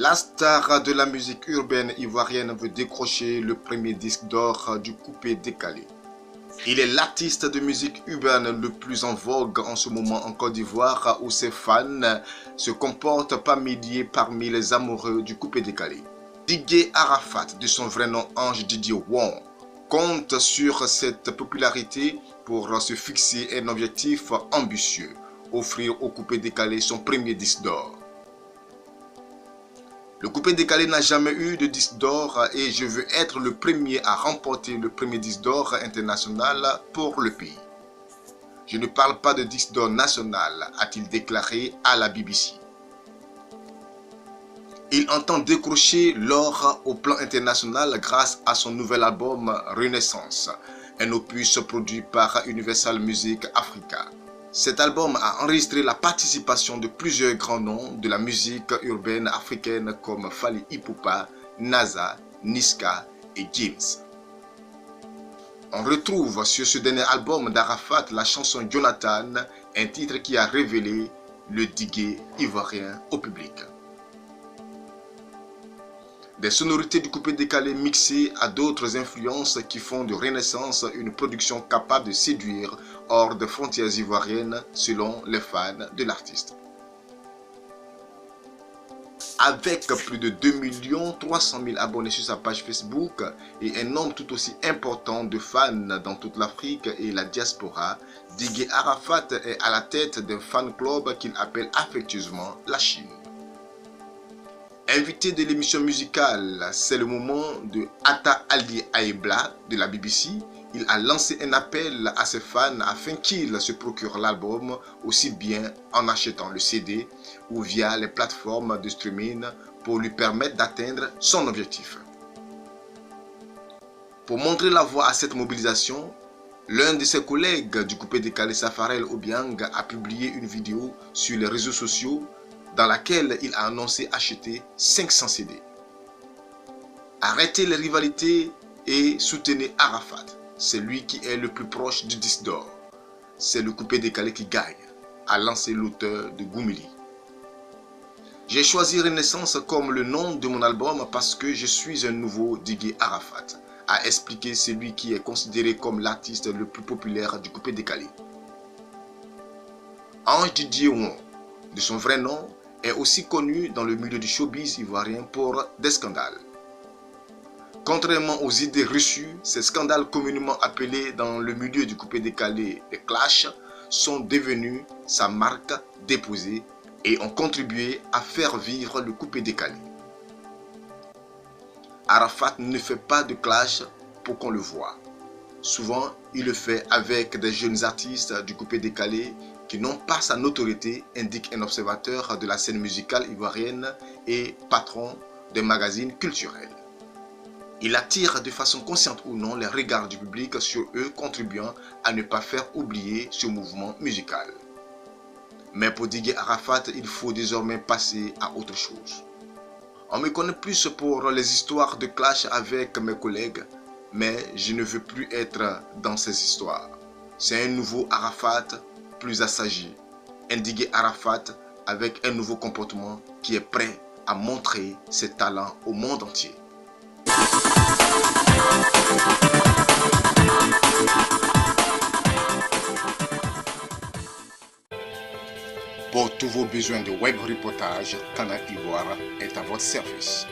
La star de la musique urbaine ivoirienne veut décrocher le premier disque d'or du coupé-décalé. Il est l'artiste de musique urbaine le plus en vogue en ce moment en Côte d'Ivoire où ses fans se comportent parmi les amoureux du coupé-décalé. Didier Arafat, de son vrai nom Ange Didier Wong, compte sur cette popularité pour se fixer un objectif ambitieux, offrir au coupé-décalé son premier disque d'or. Le coupé-décalé n'a jamais eu de disque d'or et je veux être le premier à remporter le premier disque d'or international pour le pays. Je ne parle pas de disque d'or national, a-t-il déclaré à la BBC. Il entend décrocher l'or au plan international grâce à son nouvel album Renaissance, un opus produit par Universal Music Africa. Cet album a enregistré la participation de plusieurs grands noms de la musique urbaine africaine comme Fally Ipupa, Naza, Niska et Gims. On retrouve sur ce dernier album d'Arafat la chanson Jonathan, un titre qui a révélé le diguet ivoirien au public. Des sonorités du coupé-décalé mixées à d'autres influences qui font de Renaissance une production capable de séduire hors des frontières ivoiriennes selon les fans de l'artiste. Avec plus de 2 300 000 abonnés sur sa page Facebook et un nombre tout aussi important de fans dans toute l'Afrique et la diaspora, Didier Arafat est à la tête d'un fan club qu'il appelle affectueusement la Chine. Invité de l'émission musicale, c'est le moment de Atta Ali Aebla de la BBC. Il a lancé un appel à ses fans afin qu'ils se procurent l'album aussi bien en achetant le CD ou via les plateformes de streaming pour lui permettre d'atteindre son objectif. Pour montrer la voie à cette mobilisation, l'un de ses collègues du coupé-décalé Safarel Obiang a publié une vidéo sur les réseaux sociaux dans laquelle il a annoncé acheter 500 CD. Arrêtez les rivalités et soutenez Arafat. C'est lui qui est le plus proche du disque d'or. C'est le coupé-décalé qui gagne, a lancé l'auteur de Goumili. J'ai choisi Renaissance comme le nom de mon album parce que je suis un nouveau Didier Arafat, a expliqué celui qui est considéré comme l'artiste le plus populaire du coupé-décalé. Ange Didier Wong, de son vrai nom, est aussi connu dans le milieu du showbiz ivoirien pour des scandales. Contrairement aux idées reçues, ces scandales communément appelés dans le milieu du coupé-décalé des clashs sont devenus sa marque déposée et ont contribué à faire vivre le coupé-décalé. Arafat ne fait pas de clash pour qu'on le voie. Souvent, il le fait avec des jeunes artistes du coupé-décalé qui n'ont pas sa notoriété, indique un observateur de la scène musicale ivoirienne et patron des magazines culturels. Il attire de façon consciente ou non les regards du public sur eux, contribuant à ne pas faire oublier ce mouvement musical. Mais pour Didier Arafat, il faut désormais passer à autre chose. On me connaît plus pour les histoires de clash avec mes collègues, mais je ne veux plus être dans ces histoires. C'est un nouveau Arafat, plus assagi, un Didier Arafat avec un nouveau comportement qui est prêt à montrer ses talents au monde entier. Pour tous vos besoins de web reportage, Canal Ivoire est à votre service.